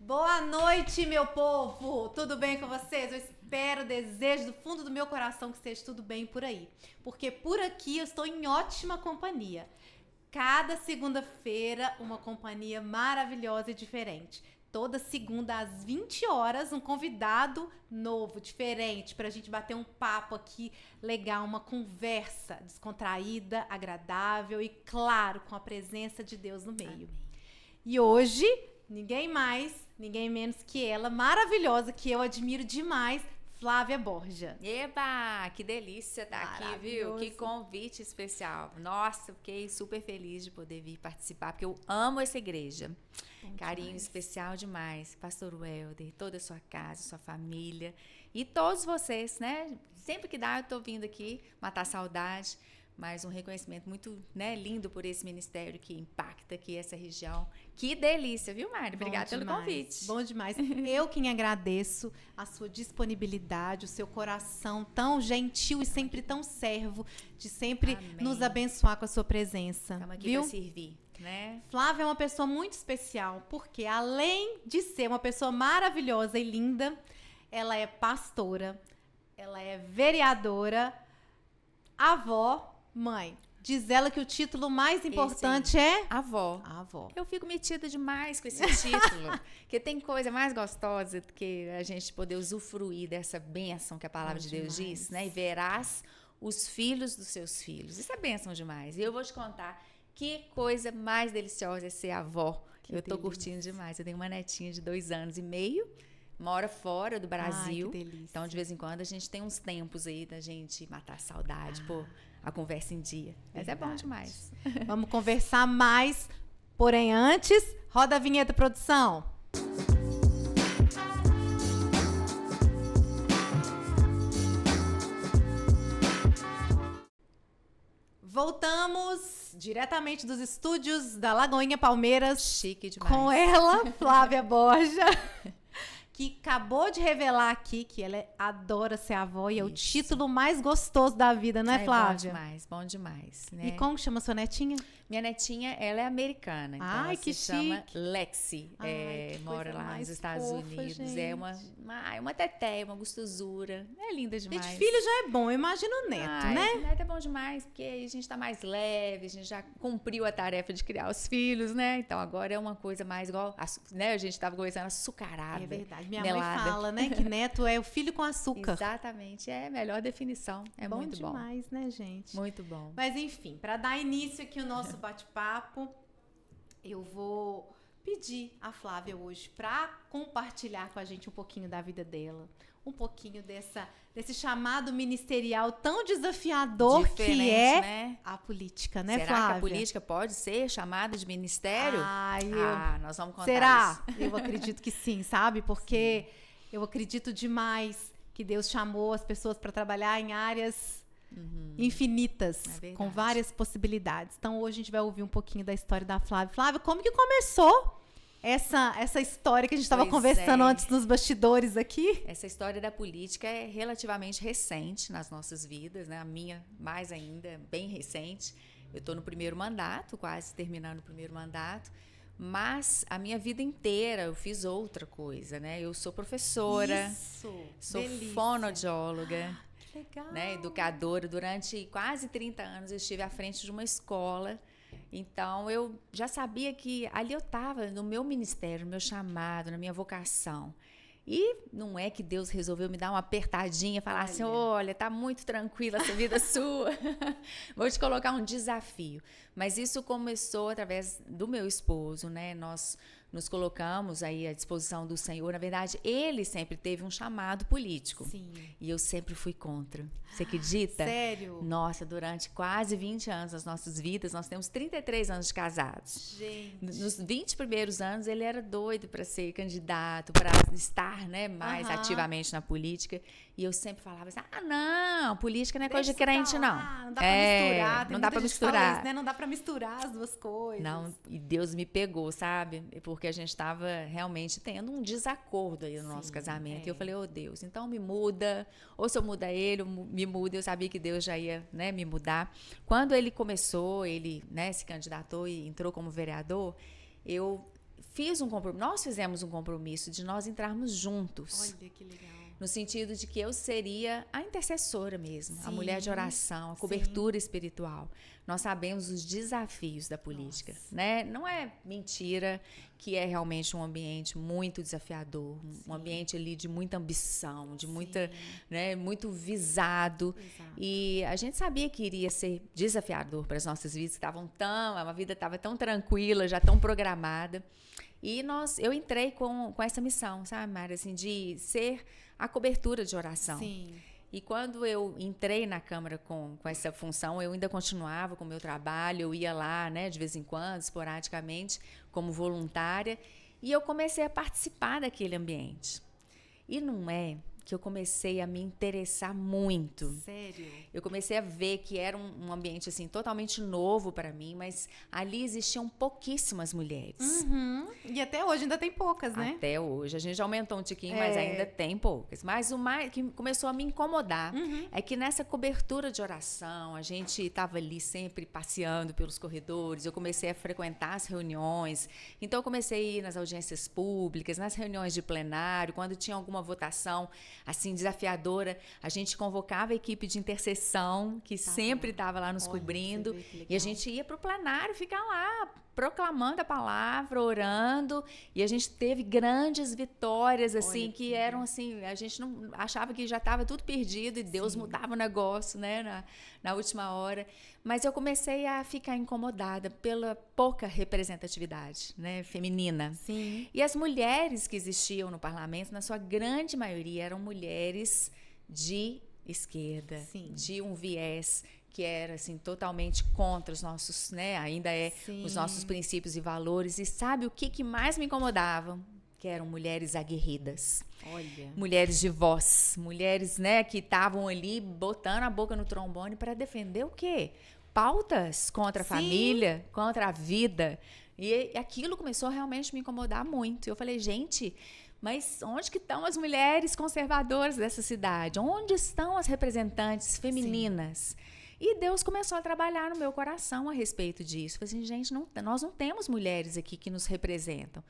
Boa noite, meu povo! Tudo bem com vocês? Eu espero, desejo do fundo do meu coração que esteja tudo bem por aí. Porque por aqui eu estou em ótima companhia. Cada segunda-feira, uma companhia maravilhosa e diferente. Toda segunda às 20 horas, um convidado novo, diferente, para a gente bater um papo aqui legal, uma conversa descontraída, agradável e, claro, com a presença de Deus no meio. Amém. E hoje, ninguém mais, ninguém menos que ela, maravilhosa, que eu admiro demais, Flávia Borja. Eba, que delícia estar aqui, viu? Que convite especial. Nossa, fiquei super feliz de poder vir participar, porque eu amo essa igreja. Bom Carinho demais. Especial demais. Pastor Welder, toda a sua casa, sua família e todos vocês, né? Sempre que dá, eu tô vindo aqui matar a saudade. Mas um reconhecimento muito, né, lindo por esse ministério que impacta aqui essa região. Que delícia, viu, Mari? Obrigada pelo convite. Bom demais. Eu quem agradeço a sua disponibilidade, o seu coração tão gentil e sempre tão servo, de sempre nos abençoar com a sua presença. Estamos aqui para servir, né? Flávia é uma pessoa muito especial, porque além de ser uma pessoa maravilhosa e linda, ela é pastora, ela é vereadora, avó, mãe. Diz ela que o título mais importante é avó. Avó. Eu fico metida demais com esse título, porque tem coisa mais gostosa do que a gente poder usufruir dessa bênção que a palavra de Deus diz, né? E verás os filhos dos seus filhos. Isso é bênção demais. E eu vou te contar que coisa mais deliciosa é ser avó. Eu tô curtindo demais. Eu tenho uma netinha de 2 anos e meio. Mora fora do Brasil. Ai, que delícia. Então, de vez em quando, a gente tem uns tempos aí da gente matar a saudade, pôr a conversa em dia. Mas é bom demais. Vamos conversar mais. Porém, antes, roda a vinheta, produção. Voltamos diretamente dos estúdios da Lagoinha Palmeiras. Chique demais. Com ela, Flávia Borja. Que acabou de revelar aqui que ela adora ser avó e é o título mais gostoso da vida, não é, Flávia? Bom demais, né? E como chama sua netinha? Minha netinha, ela é americana, então ela se chama Lexi, mora lá nos Estados Unidos, gente. É uma teté, uma gostosura, é linda demais. Gente, filho já é bom, eu imagino o neto, né? O neto é bom demais, porque aí a gente tá mais leve, a gente já cumpriu a tarefa de criar os filhos, né? Então agora é uma coisa mais igual, né? A gente tava conversando açucarada. É verdade. Minha melada. Mãe fala, né, que neto é o filho com açúcar. Exatamente, é a melhor definição. É bom muito bom. Bom demais, né, gente? Muito bom. Mas enfim, para dar início aqui ao nosso bate-papo, eu vou pedir a Flávia hoje para compartilhar com a gente um pouquinho da vida dela, um pouquinho desse chamado ministerial tão desafiador que é, né, a política, né, Será Flávia? Será que a política pode ser chamada de ministério? Nós vamos contar Será? isso. Eu acredito que sim, sabe? Porque eu acredito demais que Deus chamou as pessoas para trabalhar em áreas infinitas, com várias possibilidades. Então, hoje a gente vai ouvir um pouquinho da história da Flávia. Flávia, como que começou essa história que a gente estava conversando antes nos bastidores aqui? Essa história da política é relativamente recente nas nossas vidas, né? A minha mais ainda, bem recente. Eu estou no primeiro mandato, quase terminando o primeiro mandato, mas a minha vida inteira eu fiz outra coisa, né? Eu sou professora, sou fonoaudióloga, legal. Né? Educadora. Durante quase 30 anos eu estive à frente de uma escola. Então, eu já sabia que ali eu estava no meu ministério, no meu chamado, na minha vocação. E não é que Deus resolveu me dar uma apertadinha e falar assim, olha, tá muito tranquila essa vida sua, vou te colocar um desafio. Mas isso começou através do meu esposo, né? Nós nos colocamos aí à disposição do Senhor. Na verdade, ele sempre teve um chamado político. Sim. E eu sempre fui contra. Você acredita? Sério? Nossa, durante quase 20 anos das nossas vidas, nós temos 33 anos de casados. Gente. Nos 20 primeiros anos, ele era doido para ser candidato, para estar, né, mais ativamente na política. E eu sempre falava assim, não, política não é coisa de crente, não. Não dá pra misturar. Não dá pra misturar. Isso, né? Não dá pra misturar as duas coisas. Não, e Deus me pegou, sabe? Porque a gente estava realmente tendo um desacordo aí no nosso casamento. E eu falei, Deus, então me muda. Ou se eu mudar ele, me muda. Eu sabia que Deus já ia, né, me mudar. Quando ele começou, ele, né, se candidatou e entrou como vereador, eu nós fizemos um compromisso de nós entrarmos juntos. Olha que legal. No sentido de que eu seria a intercessora mesmo, a Sim, mulher de oração, a cobertura espiritual. Nós sabemos os desafios da política, né? Não é mentira que é realmente um ambiente muito desafiador, um ambiente ali de muita ambição, de muita, né, muito visado. Exato. E a gente sabia que iria ser desafiador para as nossas vidas, a vida estava tão tranquila, já tão programada. E eu entrei com essa missão, sabe, Mari, assim, de ser a cobertura de oração. Sim. E quando eu entrei na Câmara com essa função, eu ainda continuava com o meu trabalho, eu ia lá, né, de vez em quando, esporadicamente, como voluntária, e eu comecei a participar daquele ambiente. E não é que eu comecei a me interessar muito. Sério? Eu comecei a ver que era um ambiente assim totalmente novo para mim, mas ali existiam pouquíssimas mulheres. Uhum. E até hoje ainda tem poucas, né? Até hoje. A gente já aumentou um tiquinho, mas ainda tem poucas. Mas o mais que começou a me incomodar é que nessa cobertura de oração, a gente estava ali sempre passeando pelos corredores, eu comecei a frequentar as reuniões, então eu comecei a ir nas audiências públicas, nas reuniões de plenário, quando tinha alguma votação assim desafiadora, a gente convocava a equipe de intercessão, que sempre estava lá nos cobrindo, e a gente ia para o plenário ficar lá, proclamando a palavra, orando, e a gente teve grandes vitórias, assim, que eram assim, a gente não achava que já estava tudo perdido e Deus mudava o negócio, né, na última hora. Mas eu comecei a ficar incomodada pela pouca representatividade, né, feminina. Sim. E as mulheres que existiam no parlamento, na sua grande maioria, eram mulheres de esquerda, de um viés que era assim totalmente contra os nossos, né, ainda os nossos princípios e valores. E sabe o que mais me incomodava? Que eram mulheres aguerridas. Olha. Mulheres de voz, mulheres, né, que estavam ali botando a boca no trombone para defender o quê? Pautas contra a família, contra a vida. E aquilo começou a realmente me incomodar muito. Eu falei, gente, mas onde que estão as mulheres conservadoras dessa cidade? Onde estão as representantes femininas? E Deus começou a trabalhar no meu coração a respeito disso. Eu falei assim, gente, nós não temos mulheres aqui que nos representam.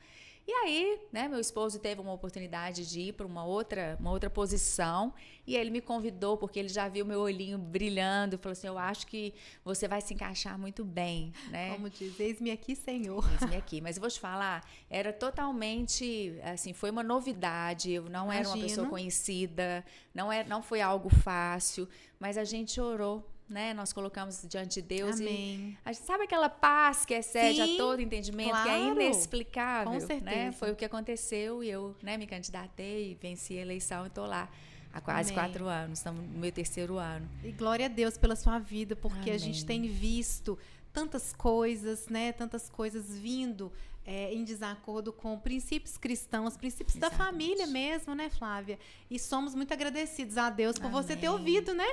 E aí, né, meu esposo teve uma oportunidade de ir para uma outra posição, e ele me convidou, porque ele já viu meu olhinho brilhando, e falou assim, eu acho que você vai se encaixar muito bem, né? Como diz, eis-me aqui, Senhor. Eis-me aqui. Mas eu vou te falar, era totalmente, assim, foi uma novidade, eu não era uma pessoa conhecida, não foi algo fácil, mas a gente orou, né? Nós colocamos diante de Deus. Amém. E sabe aquela paz que excede a todo entendimento, claro, que é inexplicável, com certeza. né? Foi o que aconteceu e eu, né, me candidatei e venci a eleição e estou lá há quase 4 anos, estamos no meu 3º ano. E glória a Deus pela sua vida, porque Amém. A gente tem visto tantas coisas, né? Tantas coisas vindo em desacordo com princípios cristãos, princípios da família mesmo, né, Flávia? E somos muito agradecidos a Deus por você ter ouvido, né?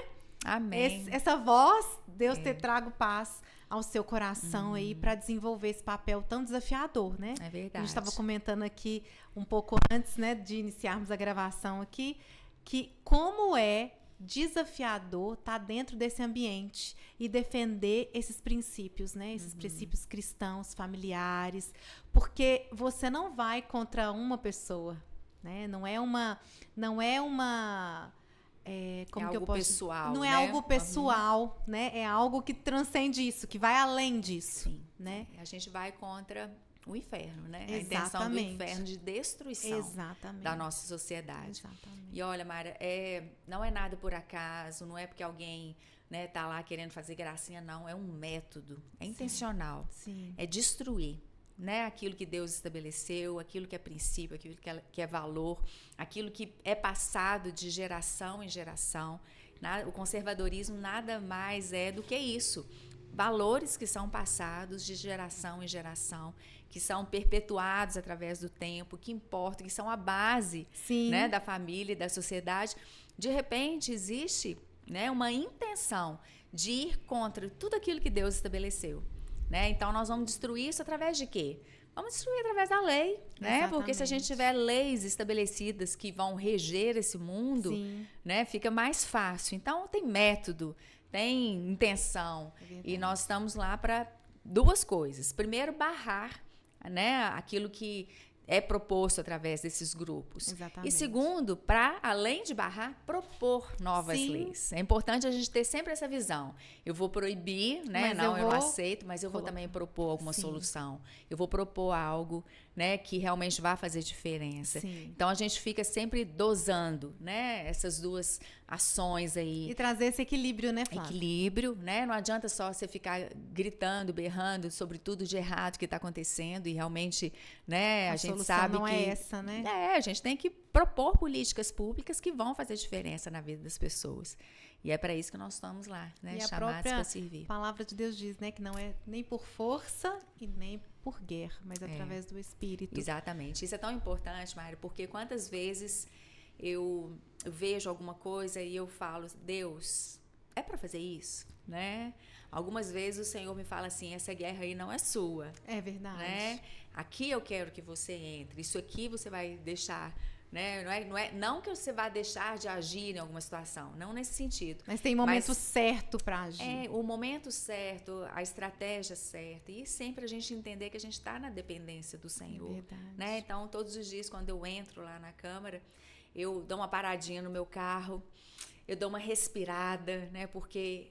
Amém. Essa voz, Deus ter trago paz ao seu coração aí para desenvolver esse papel tão desafiador, né? É verdade. A gente estava comentando aqui um pouco antes, né, de iniciarmos a gravação aqui, que como é desafiador estar dentro desse ambiente e defender esses princípios, né? Esses princípios cristãos, familiares, porque você não vai contra uma pessoa, né? Não é uma como que eu posso... pessoal, não né? É algo pessoal, né? É algo que transcende isso, que vai além disso, Sim, né? A gente vai contra o inferno, né? Exatamente. A intenção do inferno de destruição da nossa sociedade. Exatamente. E olha, Mara, não é nada por acaso, não é porque alguém, né, tá lá querendo fazer gracinha, não. É um método, é intencional. Sim. É destruir, né, aquilo que Deus estabeleceu, aquilo que é princípio, aquilo que é valor, aquilo que é passado de geração em geração. O conservadorismo nada mais é do que isso. Valores que são passados de geração em geração, que são perpetuados através do tempo, que importam, que são a base, né, da família e da sociedade. De repente, existe, né, uma intenção de ir contra tudo aquilo que Deus estabeleceu. Né? Então, nós vamos destruir isso através de quê? Vamos destruir através da lei, né? Porque se a gente tiver leis estabelecidas que vão reger esse mundo, né, fica mais fácil. Então, tem método, tem intenção. E nós estamos lá para 2 coisas. Primeiro, barrar né, aquilo que é proposto através desses grupos. Exatamente. E segundo, para, além de barrar, propor novas leis. É importante a gente ter sempre essa visão. Eu vou proibir, né? Não, eu não aceito, mas eu vou também propor alguma solução. Eu vou propor algo, né, que realmente vai fazer diferença. Sim. Então, a gente fica sempre dosando, né, essas duas ações aí. E trazer esse equilíbrio, né, Flávia? Equilíbrio, né? Não adianta só você ficar gritando, berrando sobre tudo de errado que está acontecendo e realmente, né, a gente sabe não que é essa, né? a gente tem que propor políticas públicas que vão fazer diferença na vida das pessoas. E é para isso que nós estamos lá, né? E Chamados para servir. A palavra de Deus diz, né, que não é nem por força e nem por guerra, mas através do Espírito. Exatamente. Isso é tão importante, Mário, porque quantas vezes eu vejo alguma coisa e eu falo, Deus, é para fazer isso, né? Algumas vezes o Senhor me fala assim, essa guerra aí não é sua. É verdade. Né? Aqui eu quero que você entre, isso aqui você vai deixar, né? Não que você vá deixar de agir em alguma situação, não nesse sentido. Mas tem momento certo para agir. É, o momento certo, a estratégia certa. E sempre a gente entender que a gente está na dependência do Senhor. É verdade. Né? Então, todos os dias, quando eu entro lá na Câmara, eu dou uma paradinha no meu carro, eu dou uma respirada, né? Porque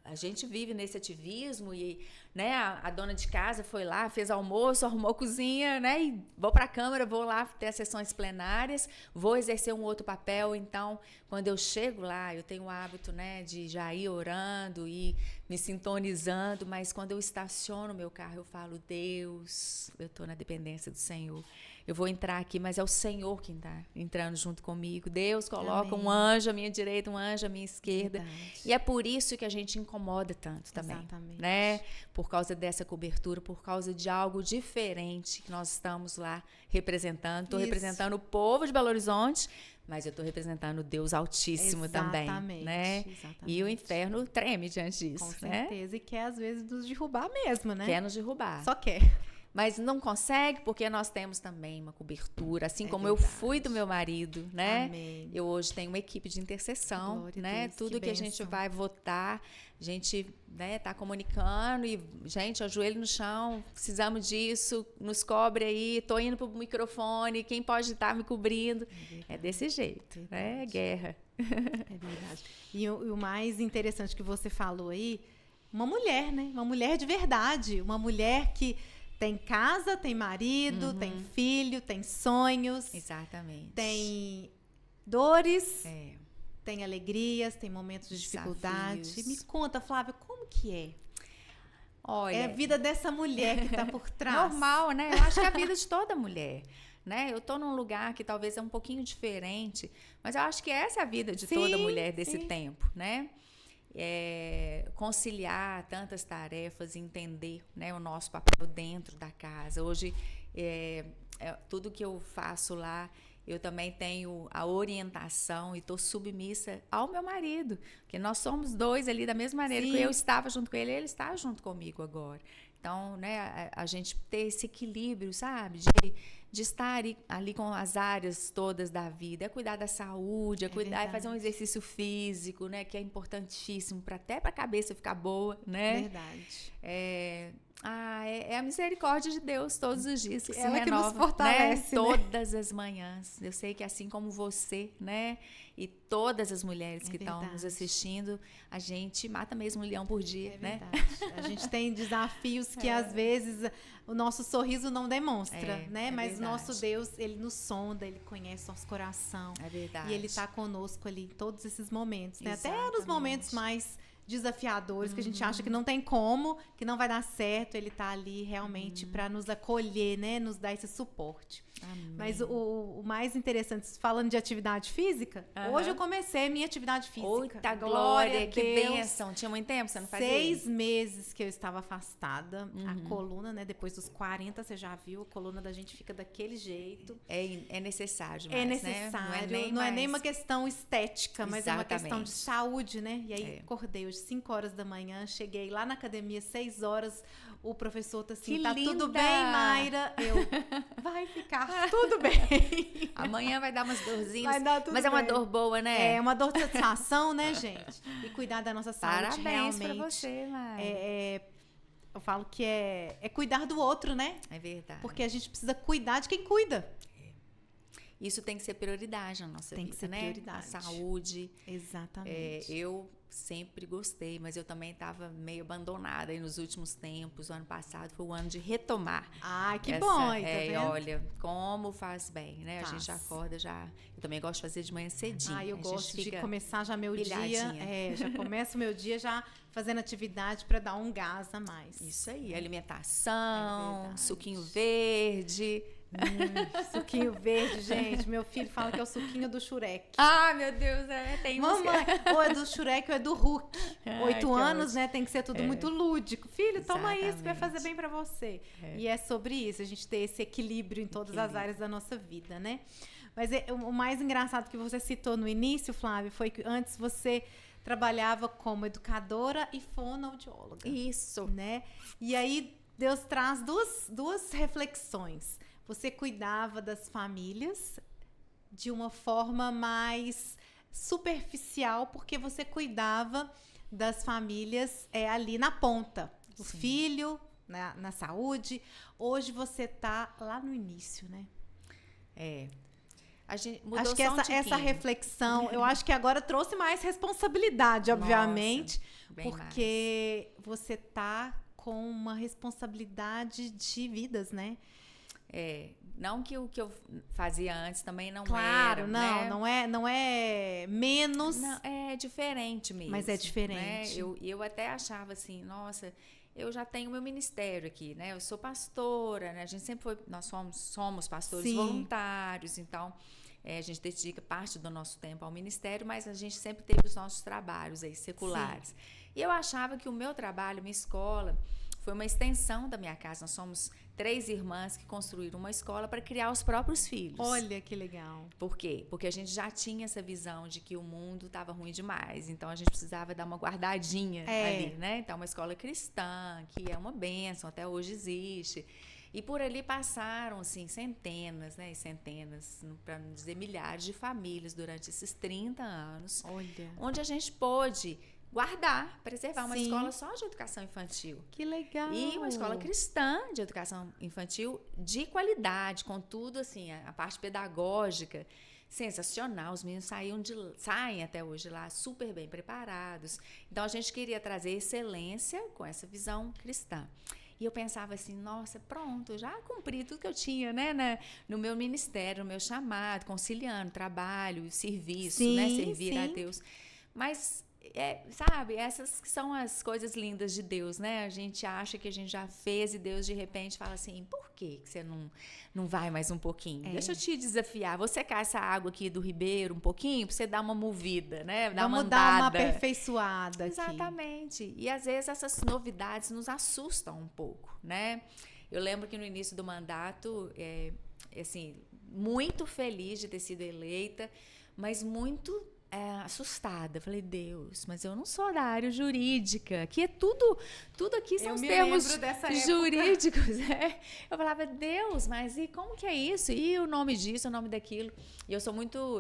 a gente vive nesse ativismo e, né, a dona de casa foi lá, fez almoço, arrumou a cozinha, né? E vou para a Câmara, vou lá ter as sessões plenárias, vou exercer um outro papel. Então, quando eu chego lá, eu tenho o hábito, né, de já ir orando e me sintonizando, mas quando eu estaciono o meu carro, eu falo, Deus, eu estou na dependência do Senhor. Eu vou entrar aqui, mas é o Senhor quem está entrando junto comigo. Deus coloca um anjo à minha direita, um anjo à minha esquerda. Verdade. E é por isso que a gente incomoda tanto também. Exatamente. Né? Por causa dessa cobertura, por causa de algo diferente que nós estamos lá representando. Estou representando o povo de Belo Horizonte, mas eu estou representando o Deus Altíssimo também. Né? Exatamente. E o inferno treme diante disso. Com certeza. Né? E quer, às vezes, nos derrubar mesmo, né? Quer nos derrubar. Só quer. Mas não consegue porque nós temos também uma cobertura, assim como verdade. Eu fui do meu marido, né? Amém. Eu hoje tenho uma equipe de intercessão, Glória né? a Deus, Tudo que a gente vai votar, a gente, né, tá comunicando e, gente, ajoelho no chão, precisamos disso, nos cobre aí, tô indo pro microfone, quem pode estar me cobrindo? É desse jeito, né? É guerra. É verdade. E o mais interessante que você falou aí, uma mulher, né? Uma mulher de verdade, uma mulher que tem casa, tem marido, tem filho, tem sonhos. Exatamente. Tem dores, tem alegrias, tem momentos de dificuldade. Me conta, Flávia, como que é? Olha, é a vida dessa mulher que está por trás. Normal, né? Eu acho que é a vida de toda mulher. Né? Eu estou num lugar que talvez é um pouquinho diferente, mas eu acho que essa é a vida de toda mulher desse tempo, né? Conciliar tantas tarefas, entender, né, o nosso papel dentro da casa. Hoje, tudo que eu faço lá, eu também tenho a orientação e estou submissa ao meu marido, porque nós somos dois ali da mesma maneira que eu estava junto com ele, ele está junto comigo agora. Então, né, a gente ter esse equilíbrio, sabe, de estar ali com as áreas todas da vida, é cuidar da saúde, é cuidar e fazer um exercício físico, né, que é importantíssimo até para a cabeça ficar boa, né? Verdade. É a misericórdia de Deus todos os dias que ela se renova, que nos fortalece, né? Todas as manhãs. Eu sei que assim como você, né, e todas as mulheres que estão nos assistindo, a gente mata mesmo um leão por dia, né? Verdade. A gente tem desafios que às vezes o nosso sorriso não demonstra, né? Mas o nosso Deus, ele nos sonda, ele conhece nosso coração. É verdade. E ele está conosco ali em todos esses momentos, né? Até nos momentos mais desafiadores, que a gente acha que não tem como, que não vai dar certo, ele tá ali realmente para nos acolher, né? Nos dar esse suporte. Amém. Mas o mais interessante, falando de atividade física, hoje eu comecei a minha atividade física. Eita glória, que bênção. Tinha muito tempo que você não fazia 6 meses que eu estava afastada. A coluna, né? Depois dos 40, você já viu, a coluna da gente fica daquele jeito. É necessário, mas, é necessário. Né? Não é nem uma questão estética, mas é uma Exatamente. questão de saúde, né? E aí acordei hoje 5 horas da manhã, cheguei lá na academia 6 horas, o professor tá assim, que tá linda. Tudo bem, Mayra? Vai ficar tudo bem. Amanhã vai dar umas dorzinhas, Vai dar tudo mas é uma bem. dor boa, né? É uma dor de satisfação, né, gente? E cuidar da nossa saúde Parabéns realmente. pra você, Mayra. eu falo que é cuidar do outro, né? É verdade. Porque a gente precisa cuidar de quem cuida. Isso tem que ser prioridade na nossa vida, Tem que ser né? prioridade. A saúde. Exatamente. Eu sempre gostei, mas eu também estava meio abandonada aí nos últimos tempos. O ano passado foi o ano de retomar. Ah, que bom, aí, tá vendo? Olha, como faz bem, né? Faz. A gente acorda já. Eu também gosto de fazer de manhã cedinho. Ah, eu gosto de fica começar já meu pilhadinha. dia. Já começo o meu dia já fazendo atividade para dar um gás a mais. Isso aí, É alimentação, verdade. suquinho verde. Suquinho verde, gente. Meu filho fala que é o suquinho do Shurek. Ah, meu Deus, tem Mamãe, ou é do Shurek ou é do Hulk. Ai, 8 que anos, ótimo. né? Tem que ser tudo muito lúdico. Filho, toma isso que vai Exatamente. fazer bem pra você. E é sobre isso, a gente ter esse equilíbrio em todas as áreas da nossa vida, né? Mas o mais engraçado que você citou no início, Flávia, foi que antes você trabalhava como educadora e fonoaudióloga. Isso. Né? E aí Deus traz duas reflexões. Você cuidava das famílias de uma forma mais superficial, porque você cuidava das famílias ali na ponta. O Sim. filho, na saúde. Hoje você tá lá no início, né? A gente mudou Acho que só um essa tiquinho. reflexão, eu acho que agora trouxe mais responsabilidade, obviamente. Nossa, bem porque você tá com uma responsabilidade de vidas, né? Não que o que eu fazia antes também não Claro, era, não, né? não é menos. Não, é diferente mesmo. Mas é diferente. Né? Eu até achava assim, nossa, eu já tenho meu ministério aqui, né? Eu sou pastora, né? A gente sempre foi, nós somos pastores Sim. voluntários, então a gente dedica parte do nosso tempo ao ministério, mas a gente sempre teve os nossos trabalhos aí seculares. Sim. E eu achava que o meu trabalho, minha escola, foi uma extensão da minha casa. Nós somos 3 irmãs que construíram uma escola para criar os próprios filhos. Olha que legal. Por quê? Porque a gente já tinha essa visão de que o mundo estava ruim demais. Então, a gente precisava dar uma guardadinha ali, né? Então, uma escola cristã, que é uma bênção, até hoje existe. E por ali passaram, assim, centenas, né? E centenas, para não dizer milhares de famílias durante esses 30 anos. Olha. Onde a gente pôde guardar, preservar uma Sim. escola só de educação infantil. Que legal. E uma escola cristã de educação infantil de qualidade, com tudo assim, a parte pedagógica sensacional. Os meninos saem até hoje lá super bem preparados. Então a gente queria trazer excelência com essa visão cristã. E eu pensava assim, nossa, pronto, já cumpri tudo que eu tinha, né, no meu ministério, no meu chamado, conciliando trabalho, serviço, Sim, né, servir a sim. Deus. Mas sabe, essas que são as coisas lindas de Deus, né? A gente acha que a gente já fez e Deus de repente fala assim, por que você não vai mais um pouquinho? Deixa eu te desafiar, vou secar essa água aqui do ribeiro um pouquinho pra você dar uma movida, né? Vamos dar uma aperfeiçoada aqui. Exatamente. E às vezes essas novidades nos assustam um pouco, né? Eu lembro que no início do mandato, assim, muito feliz de ter sido eleita, mas muito assustada. Falei, Deus, mas eu não sou da área jurídica. Aqui é tudo aqui são os termos jurídicos. Eu falava, Deus, mas e como que é isso? E o nome disso, o nome daquilo? E eu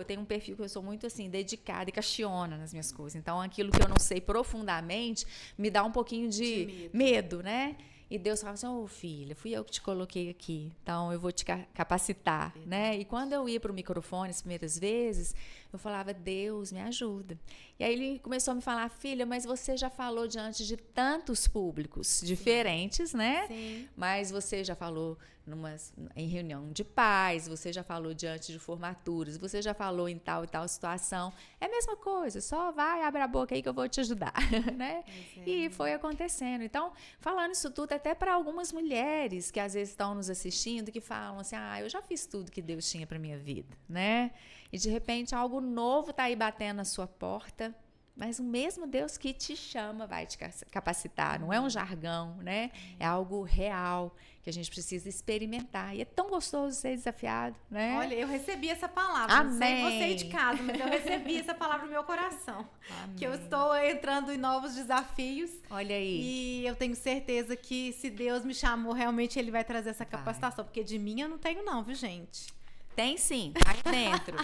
tenho um perfil que eu sou muito assim, dedicada e caxiona nas minhas coisas. Então, aquilo que eu não sei profundamente me dá um pouquinho de medo, né? E Deus falava assim, filha, fui eu que te coloquei aqui, então eu vou te capacitar, né? E quando eu ia para o microfone as primeiras vezes, eu falava, Deus, me ajuda. E aí ele começou a me falar, filha, mas você já falou diante de tantos públicos diferentes, né? Sim. Mas você já falou em reunião de pais, você já falou diante de formaturas, você já falou em tal e tal situação. É a mesma coisa, só vai, abre a boca aí que eu vou te ajudar, né? E foi acontecendo. Então, falando isso tudo até para algumas mulheres que às vezes estão nos assistindo, que falam assim, eu já fiz tudo que Deus tinha para minha vida, né? E de repente algo novo está aí batendo na sua porta, mas o mesmo Deus que te chama vai te capacitar, não é um jargão, né? É algo real que a gente precisa experimentar. E é tão gostoso ser desafiado, né? Olha, eu recebi essa palavra. Amém. Não sei você aí de casa, mas eu recebi essa palavra no meu coração. Amém. Que eu estou entrando em novos desafios. Olha aí. E eu tenho certeza que se Deus me chamou, realmente Ele vai trazer essa capacitação. Porque de mim eu não tenho não, viu, gente? Tem sim, tá aqui dentro.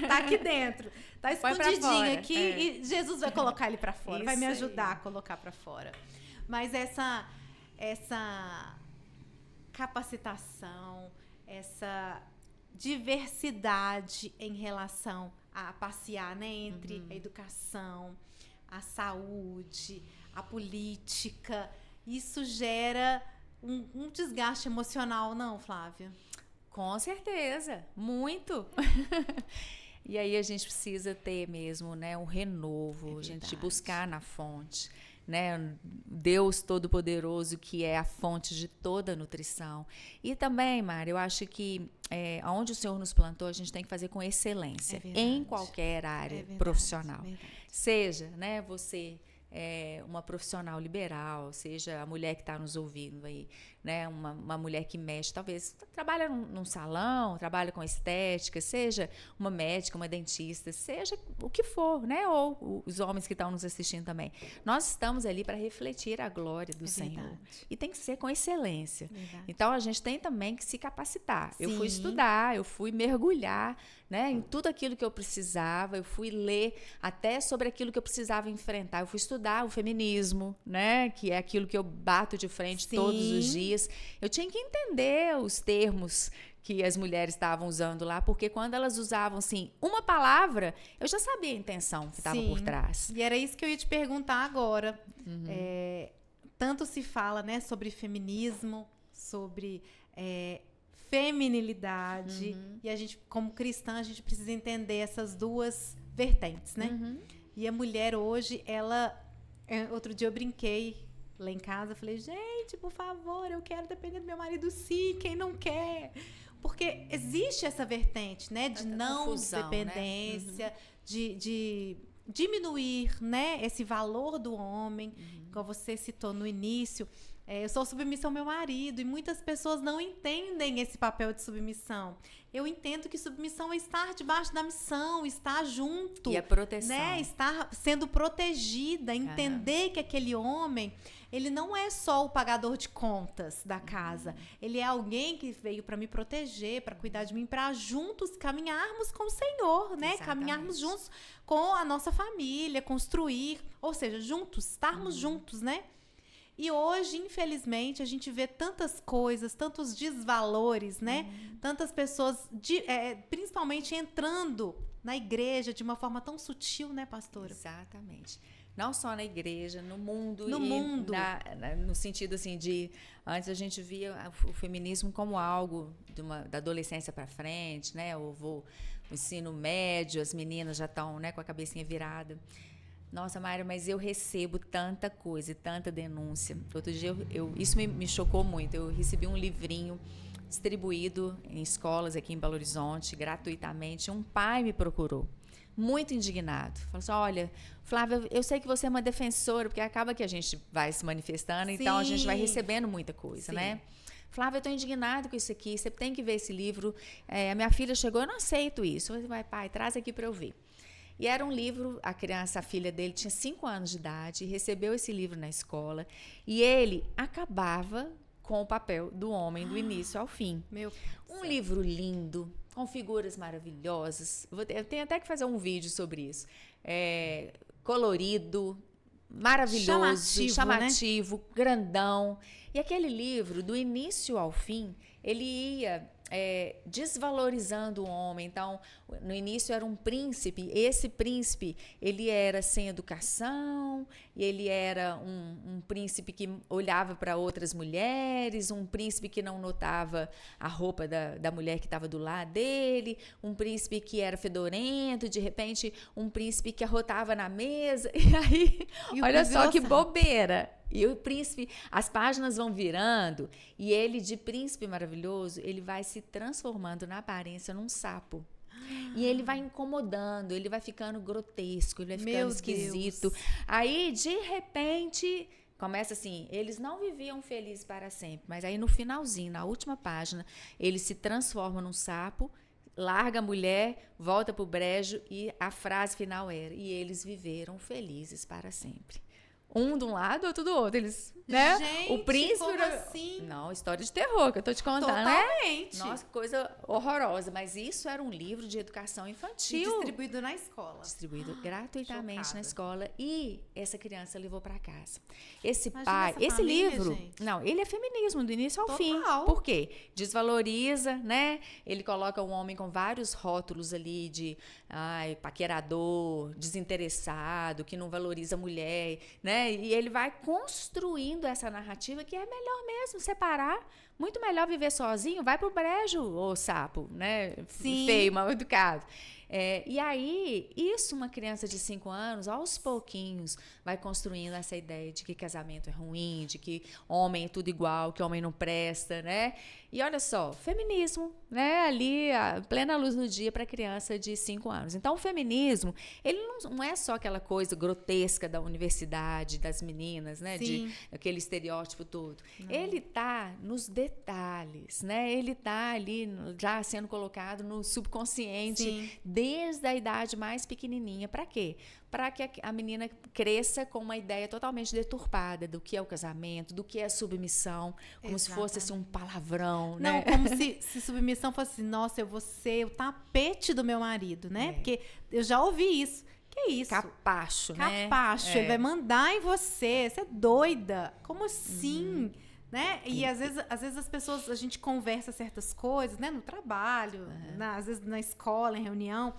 Tá aqui dentro. Tá escondidinho aqui e Jesus vai colocar ele pra fora. Isso vai me ajudar aí. a colocar pra fora. Mas essa essa capacitação, essa diversidade em relação a passear, né, entre a educação, a saúde, a política, isso gera um desgaste emocional, não, Flávia? Com certeza, muito. E aí a gente precisa ter mesmo, né, um renovo, a gente buscar na fonte, né, Deus Todo-Poderoso, que é a fonte de toda a nutrição. E também, Mari, eu acho que onde o Senhor nos plantou, a gente tem que fazer com excelência, em qualquer área profissional. Seja, né, você uma profissional liberal, seja a mulher que está nos ouvindo aí, né, uma mulher que mexe, talvez trabalha num salão, trabalha com estética, seja uma médica, uma dentista, seja o que for, né, ou os homens que estão nos assistindo também. Nós estamos ali para refletir a glória do Senhor. E tem que ser com excelência. Então, a gente tem também que se capacitar. Sim. Eu fui estudar, eu fui mergulhar, né, em tudo aquilo que eu precisava, eu fui ler até sobre aquilo que eu precisava enfrentar. Eu fui estudar o feminismo, né, que é aquilo que eu bato de frente Sim. todos os dias. Eu tinha que entender os termos que as mulheres estavam usando lá, porque quando elas usavam, assim, uma palavra, eu já sabia a intenção que estava por trás. E era isso que eu ia te perguntar agora. Tanto se fala, né, sobre feminismo, sobre feminilidade, e a gente, como cristã, a gente precisa entender essas duas vertentes, né? E a mulher hoje, ela... outro dia eu brinquei lá em casa, falei, gente, por favor, eu quero depender do meu marido sim, quem não quer? Porque existe essa vertente, né, de não confusão, dependência, né? De diminuir, né, esse valor do homem, como você citou no início. Eu sou submissa ao meu marido e muitas pessoas não entendem esse papel de submissão. Eu entendo que submissão é estar debaixo da missão, estar junto. E a proteção. Né? Estar sendo protegida, entender que aquele homem, ele não é só o pagador de contas da casa. Ele é alguém que veio para me proteger, para cuidar de mim, para juntos caminharmos com o Senhor, né? Exatamente. Caminharmos juntos com a nossa família, construir, ou seja, juntos, estarmos juntos, né? E hoje, infelizmente, a gente vê tantas coisas, tantos desvalores, né? Tantas pessoas, principalmente entrando na igreja de uma forma tão sutil, né, pastora? Exatamente. Não só na igreja, no mundo. No mundo. No sentido, assim, de... Antes a gente via o feminismo como algo da adolescência para frente, né? O ensino médio, as meninas já estão, né, com a cabecinha virada. Nossa, Mayra, mas eu recebo tanta coisa e tanta denúncia. Outro dia, isso me chocou muito. Eu recebi um livrinho distribuído em escolas aqui em Belo Horizonte, gratuitamente. Um pai me procurou, muito indignado. Falou assim, olha, Flávia, eu sei que você é uma defensora, porque acaba que a gente vai se manifestando, Sim. Então a gente vai recebendo muita coisa, Sim. né? Flávia, eu estou indignado com isso aqui, você tem que ver esse livro. A minha filha chegou, eu não aceito isso. Eu falei, pai, traz aqui para eu ver. E era um livro, a filha dele tinha 5 anos de idade, recebeu esse livro na escola, e ele acabava com o papel do homem do início ao fim. Um livro lindo, com figuras maravilhosas. Eu tenho até que fazer um vídeo sobre isso. Colorido, maravilhoso, chamativo, né? Grandão. E aquele livro, do início ao fim, ele ia... desvalorizando o homem. Então, no início era um príncipe. Esse príncipe, ele era sem educação, ele era um príncipe que olhava para outras mulheres, um príncipe que não notava a roupa da mulher que estava do lado dele, um príncipe que era fedorento, de repente um príncipe que arrotava na mesa. E aí, olha só que bobeira. E o príncipe, as páginas vão virando, e ele, de príncipe maravilhoso, ele vai se transformando na aparência num sapo. E ele vai incomodando, ele vai ficando grotesco, ele vai ficando esquisito. Deus. Aí, de repente, começa assim, eles não viviam felizes para sempre, mas aí no finalzinho, na última página, ele se transforma num sapo, larga a mulher, volta pro brejo, e a frase final era, e eles viveram felizes para sempre. um de um lado, outro do outro. Eles, né? Gente, O príncipe... como assim? Não, história de terror que eu tô te contando, Totalmente. né? Nossa, que coisa horrorosa. Mas isso era um livro de educação E infantil. distribuído na escola. Distribuído gratuitamente chocada. na escola. E essa criança levou para casa. Esse Imagina pai... essa Esse família, livro... gente. Não, ele é feminismo do início ao Total. fim. Por quê? Desvaloriza, né? Ele coloca um homem com vários rótulos ali de paquerador, desinteressado, que não valoriza a mulher, né? E ele vai construindo essa narrativa que é melhor mesmo separar, muito melhor viver sozinho, vai pro brejo, ô sapo, né? Sim. Feio, mal educado. E aí, isso uma criança de 5 anos, aos pouquinhos, vai construindo essa ideia de que casamento é ruim, de que homem é tudo igual, que homem não presta, né? E olha só, feminismo, né? Ali, a plena luz do dia para criança de 5 anos. Então, o feminismo, ele não é só aquela coisa grotesca da universidade, das meninas, né? Sim. De aquele estereótipo todo. Ele tá nos detalhes, né? Ele tá ali já sendo colocado no subconsciente, Sim. desde a idade mais pequenininha. Para quê? Para que a menina cresça com uma ideia totalmente deturpada do que é o casamento, do que é a submissão, como se fosse assim, um palavrão, Não, né? como se submissão fosse assim, nossa, eu vou ser o tapete do meu marido, né? Porque eu já ouvi isso. Que isso? Capacho, né? Capacho, ele vai mandar em você. Você é doida. Como assim? Né? E às vezes as pessoas, a gente conversa certas coisas, né? No trabalho, às vezes na escola, em reunião.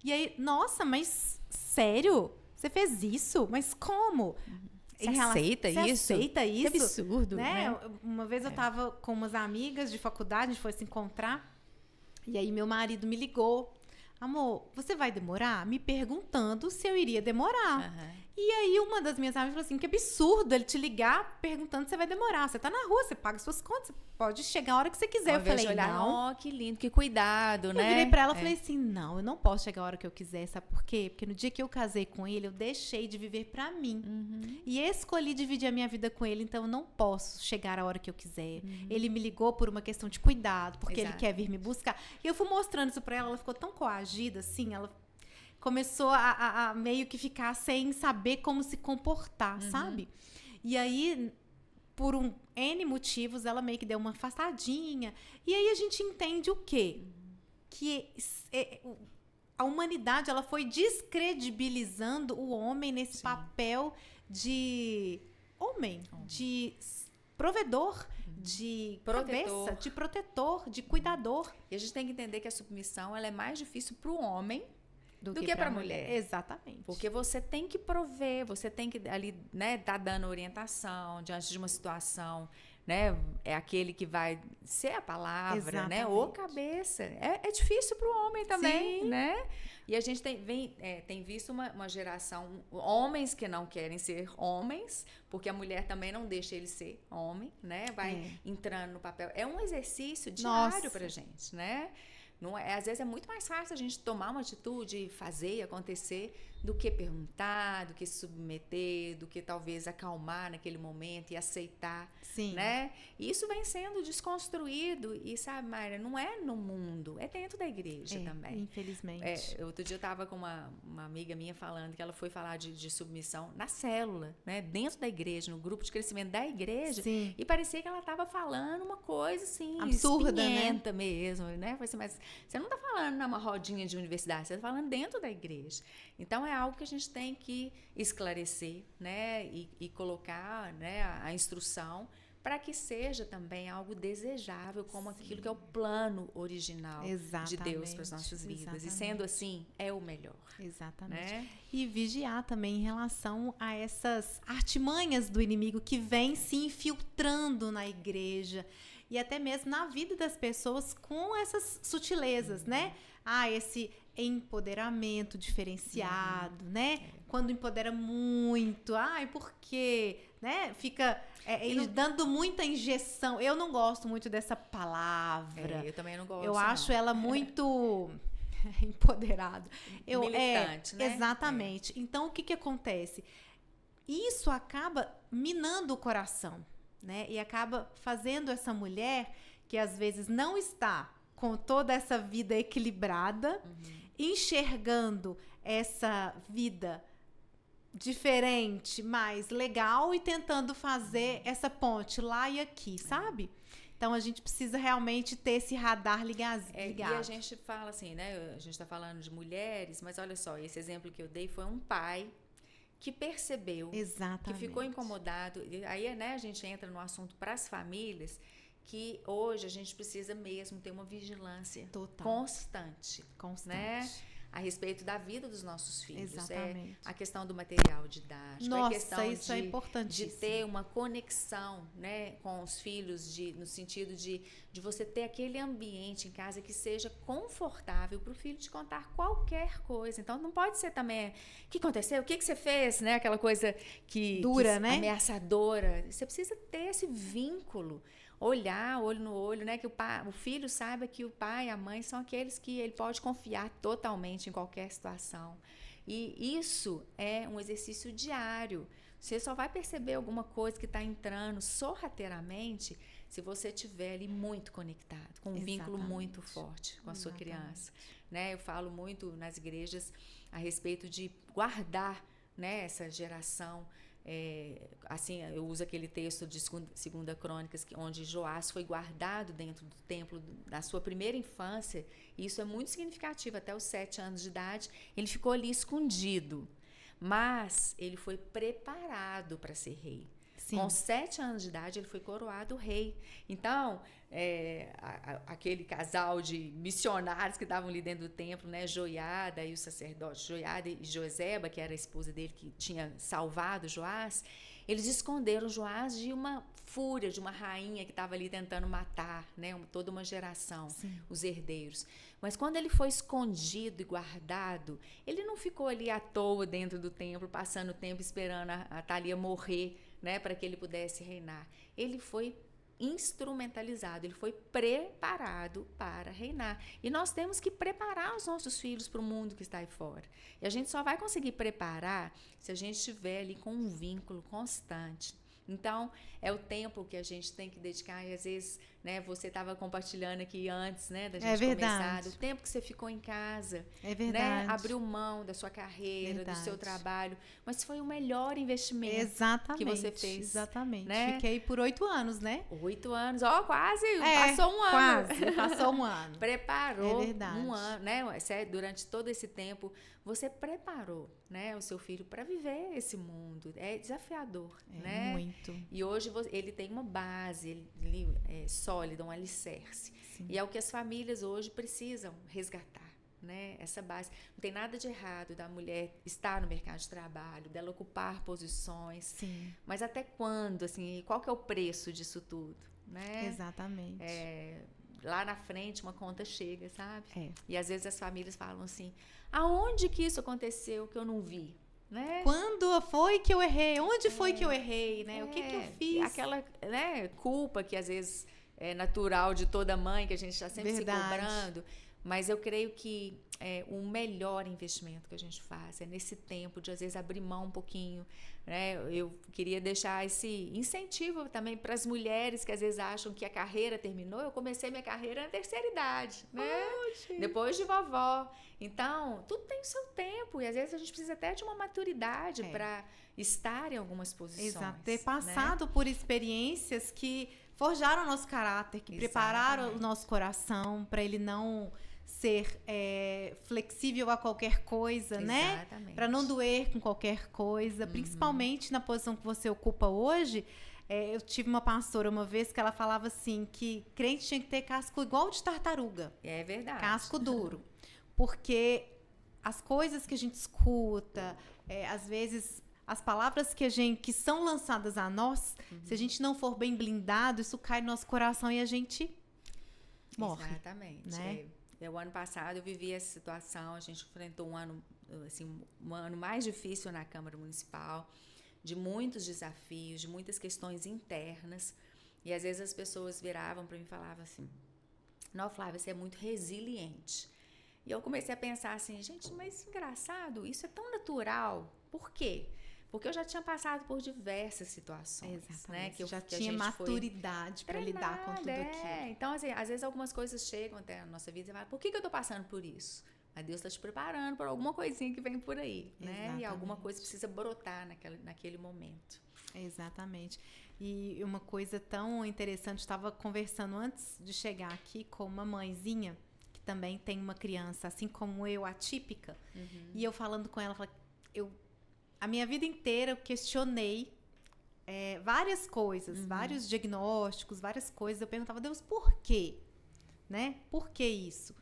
E aí, nossa, mas sério? Você fez isso? Mas como? Você aceita isso? Você aceita isso? Que absurdo, né? Uma vez eu tava com umas amigas de faculdade, a gente foi se encontrar. E aí meu marido me ligou. Amor, você vai demorar? Me perguntando se eu iria demorar. E aí uma das minhas amigas falou assim, que absurdo ele te ligar perguntando se você vai demorar. Você tá na rua, você paga suas contas, você pode chegar a hora que você quiser. Eu falei, não. Que lindo, que cuidado, né? Eu virei pra ela e falei assim, não, eu não posso chegar a hora que eu quiser, sabe por quê? Porque no dia que eu casei com ele, eu deixei de viver pra mim. E escolhi dividir a minha vida com ele, então eu não posso chegar a hora que eu quiser. Ele me ligou por uma questão de cuidado, porque ele quer vir me buscar. E eu fui mostrando isso pra ela, ela ficou tão coagida, assim, ela começou a meio que ficar sem saber como se comportar, sabe? E aí, por N motivos, ela meio que deu uma afastadinha. E aí a gente entende o quê? Que a humanidade, ela foi descredibilizando o homem nesse papel de homem, de provedor, de Protetor. cabeça, de protetor, de cuidador. E a gente tem que entender que a submissão ela é mais difícil para o homem do que para a mulher. Exatamente. Porque você tem que prover, você tem que ali, né, tá dando orientação diante de uma situação, né? É aquele que vai ser a palavra, Exatamente. né? Ou cabeça. É difícil para o homem também, Sim. né? E a gente tem visto uma geração, homens que não querem ser homens, porque a mulher também não deixa ele ser homem, né? Vai entrando no papel. É um exercício diário pra gente, né? Não é, às vezes é muito mais fácil a gente tomar uma atitude, fazer acontecer, do que perguntar, do que se submeter, do que talvez acalmar naquele momento e aceitar, né? E isso vem sendo desconstruído e, sabe, Mayra, não é no mundo, é dentro da igreja também. Infelizmente. Outro dia eu estava com uma amiga minha falando que ela foi falar de submissão na célula, né? Dentro da igreja, no grupo de crescimento da igreja. Sim. E parecia que ela estava falando uma coisa assim, absurda, espinhenta mesmo, né? Falei assim, mas você não está falando numa rodinha de universidade, você está falando dentro da igreja. Então, é algo que a gente tem que esclarecer, né? E colocar, né, a instrução para que seja também algo desejável, como aquilo que é o plano original de Deus para as nossas vidas. E sendo assim, é o melhor. Exatamente. Né? E vigiar também em relação a essas artimanhas do inimigo que vem se infiltrando na igreja e até mesmo na vida das pessoas com essas sutilezas, né? Esse empoderamento diferenciado, né? Quando empodera muito, por quê? Né? Fica dando muita injeção. Eu não gosto muito dessa palavra. Eu também não gosto. Eu acho ela muito empoderado. Militante, né? Exatamente. Então, o que acontece? Isso acaba minando o coração, né? E acaba fazendo essa mulher que às vezes não está com toda essa vida equilibrada, enxergando essa vida diferente, mais legal e tentando fazer essa ponte lá e aqui, sabe? Então a gente precisa realmente ter esse radar ligado. E a gente fala assim, né? A gente está falando de mulheres, mas olha só, esse exemplo que eu dei foi um pai que percebeu, exatamente, que ficou incomodado. Aí, né, a gente entra no assunto para as famílias, que hoje a gente precisa mesmo ter uma vigilância constante, né? A respeito da vida dos nossos filhos. Exatamente. A questão do material didático, Nossa, a questão isso é importantíssimo. de ter uma conexão, né, com os filhos, no sentido de você ter aquele ambiente em casa que seja confortável para o filho te contar qualquer coisa. Então, não pode ser também, o que aconteceu? O que você fez? Né? Aquela coisa dura, né? Ameaçadora. Você precisa ter esse vínculo. Olhar, olho no olho, né? Que o filho saiba que o pai e a mãe são aqueles que ele pode confiar totalmente em qualquer situação. E isso é um exercício diário. Você só vai perceber alguma coisa que está entrando sorrateiramente se você estiver ali muito conectado, com um vínculo muito forte com a sua criança. Né? Eu falo muito nas igrejas a respeito de guardar, né, essa geração. Assim, eu uso aquele texto de segunda Crônicas, onde Joás foi guardado dentro do templo da sua primeira infância, e isso é muito significativo. Até os 7 anos de idade ele ficou ali escondido, mas ele foi preparado para ser rei. Sim. Com 7 anos de idade ele foi coroado rei. Então, aquele casal de missionários que estavam ali dentro do templo, né, Joiada e o sacerdote, Joiada e Joseba, que era a esposa dele que tinha salvado Joás, eles esconderam Joás de uma fúria, de uma rainha que estava ali tentando matar, né, toda uma geração, sim, os herdeiros. Mas quando ele foi escondido e guardado, ele não ficou ali à toa dentro do templo, passando o tempo esperando a Thalia morrer, né, para que ele pudesse reinar. Ele foi instrumentalizado, ele foi preparado para reinar. E nós temos que preparar os nossos filhos para o mundo que está aí fora. E a gente só vai conseguir preparar se a gente estiver ali com um vínculo constante. Então, é o tempo que a gente tem que dedicar, e às vezes, né, você estava compartilhando aqui antes, né, da gente começar, o tempo que você ficou em casa, né, abriu mão da sua carreira, do seu trabalho, mas foi o melhor investimento que você fez. Exatamente, né? Fiquei por 8 anos, né? 8 anos, quase, passou um ano. Passou um ano. Preparou um ano, né, durante todo esse tempo, você preparou, né, o seu filho para viver esse mundo. É desafiador, né? Muito. E hoje ele tem uma base sólida, um alicerce. Sim. E é o que as famílias hoje precisam resgatar, né? Essa base. Não tem nada de errado da mulher estar no mercado de trabalho, dela ocupar posições. Sim. Mas até quando, assim, qual que é o preço disso tudo, né? Exatamente. Lá na frente uma conta chega, sabe? E às vezes as famílias falam assim, aonde que isso aconteceu que eu não vi? Né? Quando foi que eu errei? Onde foi que eu errei? Né? O que eu fiz? Aquela, né, culpa que às vezes é natural de toda mãe, que a gente está sempre se cobrando. Mas eu creio que o melhor investimento que a gente faz é nesse tempo de, às vezes, abrir mão um pouquinho. Né? Eu queria deixar esse incentivo também para as mulheres que, às vezes, acham que a carreira terminou. Eu comecei minha carreira na terceira idade, né? Depois de vovó. Então, tudo tem o seu tempo. E, às vezes, a gente precisa até de uma maturidade para estar em algumas posições. Exato. Ter passado por experiências que forjaram o nosso caráter, que prepararam o nosso coração para ele não ser flexível a qualquer coisa, né? Para não doer com qualquer coisa, principalmente na posição que você ocupa hoje. Eu tive uma pastora uma vez que ela falava assim, que crente tinha que ter casco igual de tartaruga. É verdade. Casco duro. Porque as coisas que a gente escuta, às vezes as palavras que são lançadas a nós, se a gente não for bem blindado, isso cai no nosso coração e a gente morre. Exatamente. Né? O ano passado eu vivi essa situação, a gente enfrentou um ano mais difícil na Câmara Municipal, de muitos desafios, de muitas questões internas, e às vezes as pessoas viravam para mim e falavam assim, não, Flávia, você é muito resiliente. E eu comecei a pensar assim, gente, mas engraçado, isso é tão natural, por quê? Porque eu já tinha passado por diversas situações. Né? Que eu já tinha maturidade para lidar com tudo aquilo. Então, assim, às vezes algumas coisas chegam até a nossa vida e você fala, por que eu estou passando por isso? Deus está te preparando para alguma coisinha que vem por aí, né? Exatamente. E alguma coisa precisa brotar naquele momento. Exatamente. E uma coisa tão interessante, estava conversando antes de chegar aqui com uma mãezinha que também tem uma criança, assim como eu, atípica. E eu falando com ela, a minha vida inteira eu questionei várias coisas, vários diagnósticos, várias coisas. Eu perguntava, Deus, por quê? Né? Por que isso?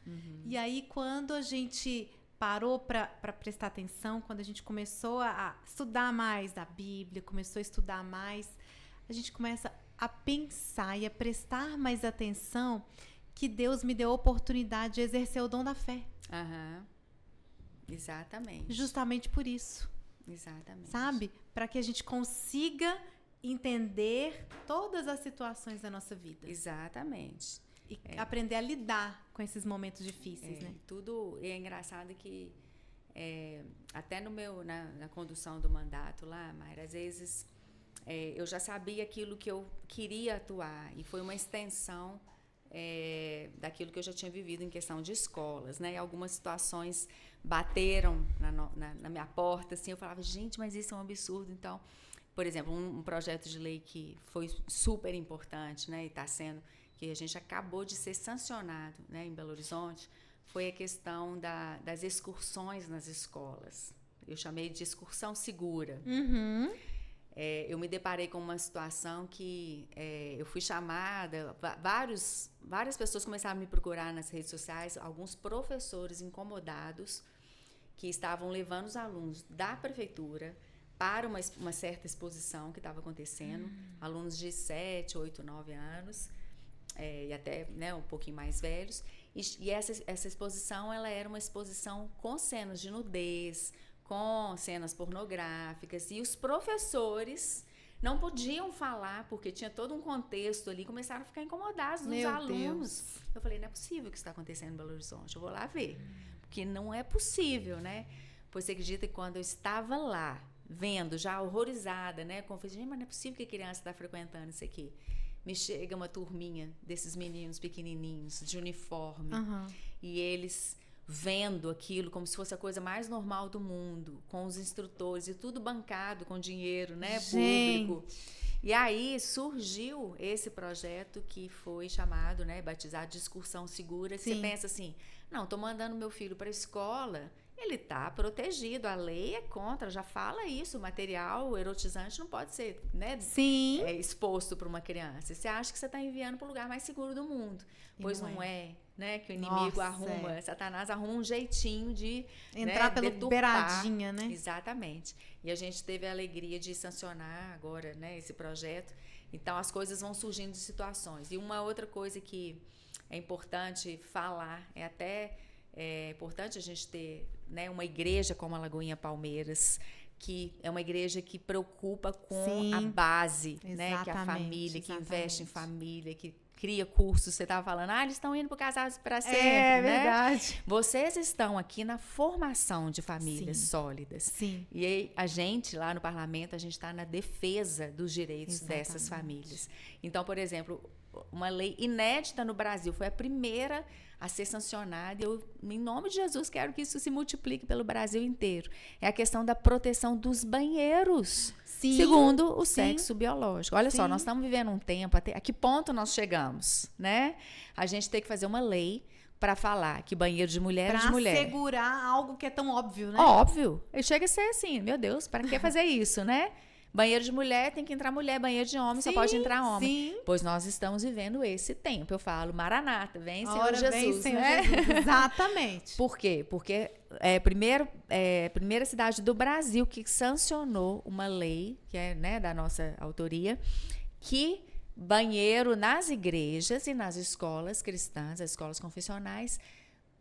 E aí, quando a gente parou para prestar atenção, quando a gente começou a estudar mais da Bíblia, começou a estudar mais, a gente começa a pensar e a prestar mais atenção que Deus me deu a oportunidade de exercer o dom da fé. Exatamente. Justamente por isso. Exatamente. Sabe? Para que a gente consiga entender todas as situações da nossa vida. Exatamente. E aprender a lidar com esses momentos difíceis, né? Tudo é engraçado que até na condução do mandato lá, Mayra, às vezes eu já sabia aquilo que eu queria atuar e foi uma extensão daquilo que eu já tinha vivido em questão de escolas, né? E algumas situações bateram na minha porta, assim, eu falava, gente, mas isso é um absurdo. Então, por exemplo, um projeto de lei que foi super importante, né? E está sendo, que a gente acabou de ser sancionado, né, em Belo Horizonte, foi a questão das excursões nas escolas. Eu chamei de excursão segura. Eu me deparei com uma situação que eu fui chamada, várias pessoas começaram a me procurar nas redes sociais, alguns professores incomodados que estavam levando os alunos da prefeitura para uma certa exposição que estava acontecendo, alunos de 7, 8, 9 anos, e até, né, um pouquinho mais velhos, e essa exposição ela era uma exposição com cenas de nudez, com cenas pornográficas, e os professores não podiam falar, porque tinha todo um contexto ali, começaram a ficar incomodados dos alunos. Deus. Eu falei, não é possível que isso está acontecendo em Belo Horizonte, eu vou lá ver, porque não é possível, né? Pois você acredita que quando eu estava lá, vendo, já horrorizada, né, confusão, mas não é possível que a criança está frequentando isso aqui. Me chega uma turminha desses meninos pequenininhos, de uniforme, e eles vendo aquilo como se fosse a coisa mais normal do mundo, com os instrutores e tudo bancado com dinheiro, né, público. E aí surgiu esse projeto que foi chamado, né, batizado de Excursão Segura. Você pensa assim, não, estou mandando meu filho para a escola, ele está protegido, a lei é contra, já fala isso, o material erotizante não pode ser, né, exposto para uma criança. Você acha que você está enviando para o lugar mais seguro do mundo, pois não é, né, que o inimigo Satanás arruma um jeitinho de entrar, né, pela beiradinha, né? Exatamente. E a gente teve a alegria de sancionar agora, né, esse projeto. Então as coisas vão surgindo de situações. E uma outra coisa que é importante falar, é importante a gente ter, né, uma igreja como a Lagoinha Palmeiras, que é uma igreja que preocupa com a base, né, que é a família, que investe em família, que cria cursos. Você estava falando, eles estão indo para o Casados para Sempre, né? Verdade. Vocês estão aqui na formação de famílias sólidas. Sim. E aí, a gente, lá no parlamento, a gente está na defesa dos direitos dessas famílias. Então, por exemplo, uma lei inédita no Brasil, foi a primeira a ser sancionada, e eu, em nome de Jesus, quero que isso se multiplique pelo Brasil inteiro. É a questão da proteção dos banheiros, segundo o sexo biológico. Olha só, nós estamos vivendo um tempo, a que ponto nós chegamos, né? A gente tem que fazer uma lei para falar que banheiro de mulher é de mulher. Para segurar algo que é tão óbvio, né? Óbvio. Chega a ser assim, meu Deus, para que fazer isso, né? Banheiro de mulher tem que entrar mulher, banheiro de homem só pode entrar homem. Pois nós estamos vivendo esse tempo. Eu falo, Maranata, vem Senhor Jesus. Vem, Senhor Jesus. Exatamente. Por quê? Porque é a primeira cidade do Brasil que sancionou uma lei, que é, né, da nossa autoria, que banheiro nas igrejas e nas escolas cristãs, as escolas confessionais,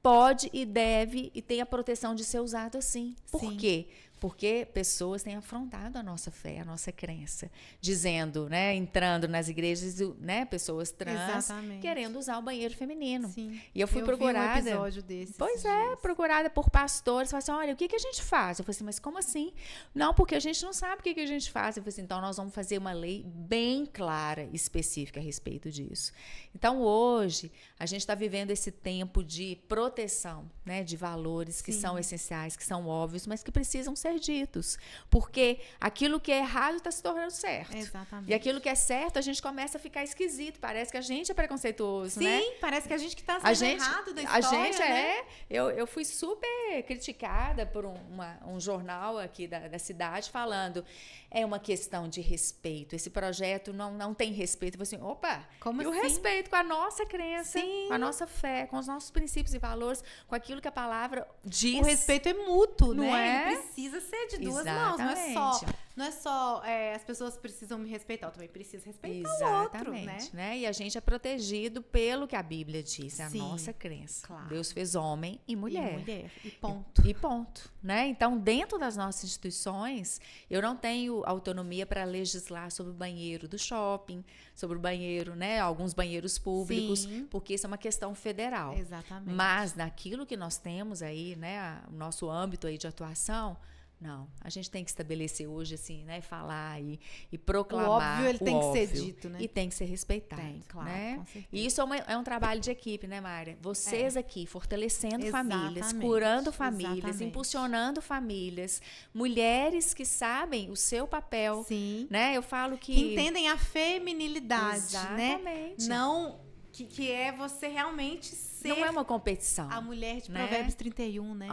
pode e deve e tem a proteção de ser usado assim. Por quê? Porque pessoas têm afrontado a nossa fé, a nossa crença, dizendo, né, entrando nas igrejas, né, pessoas trans querendo usar o banheiro feminino. Sim. E eu fui procurada. Vi um episódio desse. Pois é, procurada por pastores, falaram assim, olha, o que a gente faz? Eu falei assim, mas como assim? Não, porque a gente não sabe o que a gente faz. Eu falei assim, então nós vamos fazer uma lei bem clara, específica a respeito disso. Então hoje a gente está vivendo esse tempo de proteção, né, de valores que são essenciais, que são óbvios, mas que precisam ser ditos, porque aquilo que é errado está se tornando certo. Exatamente. E aquilo que é certo, a gente começa a ficar esquisito, parece que a gente é preconceituoso, sim, né? Sim, parece que a gente que está sendo errado da história, a gente né? Eu fui super criticada por um jornal aqui da cidade falando, é uma questão de respeito, esse projeto não tem respeito. Eu falei assim, opa, como e assim? o respeito com a nossa crença, Sim. com a nossa fé, com os nossos princípios e valores, com aquilo que a palavra diz. O respeito é mútuo, não né? É? Ele precisa ser de duas Exatamente. mãos, não é só as pessoas precisam me respeitar, eu também preciso respeitar o outro, né? E a gente é protegido pelo que a Bíblia diz, é a Sim, nossa crença. claro. Deus fez homem e mulher. E ponto. E ponto, né? Então, dentro das nossas instituições, eu não tenho autonomia para legislar sobre o banheiro do shopping, sobre o banheiro, né? Alguns banheiros públicos, Sim. porque isso é uma questão federal. Exatamente. Mas naquilo que nós temos aí, né? O nosso âmbito aí de atuação, não, a gente tem que estabelecer hoje, assim, né? Falar e proclamar. O óbvio, ele tem que ser dito, né? E tem que ser respeitado. Tem, claro, né? com certeza. E isso é um trabalho de equipe, né, Mayra? Vocês aqui, fortalecendo famílias, Exatamente. curando famílias, Exatamente. impulsionando famílias, mulheres que sabem o seu papel. Sim. Né? Eu falo que entendem a feminilidade, exatamente. né? Não, que é você realmente ser... Não é uma competição. A mulher de né? Provérbios 31, né?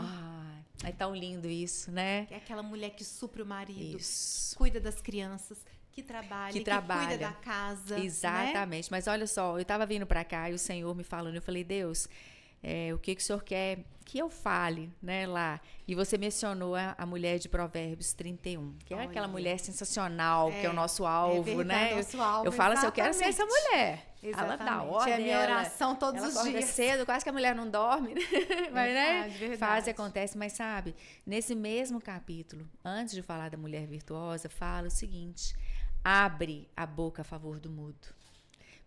É tão lindo isso, né? É aquela mulher que supre o marido, Isso. cuida das crianças, que trabalha, que cuida da casa. Exatamente. Né? Mas olha só, eu estava vindo para cá e o Senhor me falando, eu falei, Deus, o que o Senhor quer que eu fale, né, lá? E você mencionou a mulher de Provérbios 31, que é aquela mulher sensacional, que é o nosso alvo, né? Nosso alvo, eu falo assim, eu quero ser essa mulher. Exatamente. Ela dá ordem. É a minha oração todos os dias. Cedo, quase que a mulher não dorme. Mas, né? Verdade. Faz e acontece. Mas, sabe, nesse mesmo capítulo, antes de falar da mulher virtuosa, fala o seguinte: abre a boca a favor do mudo,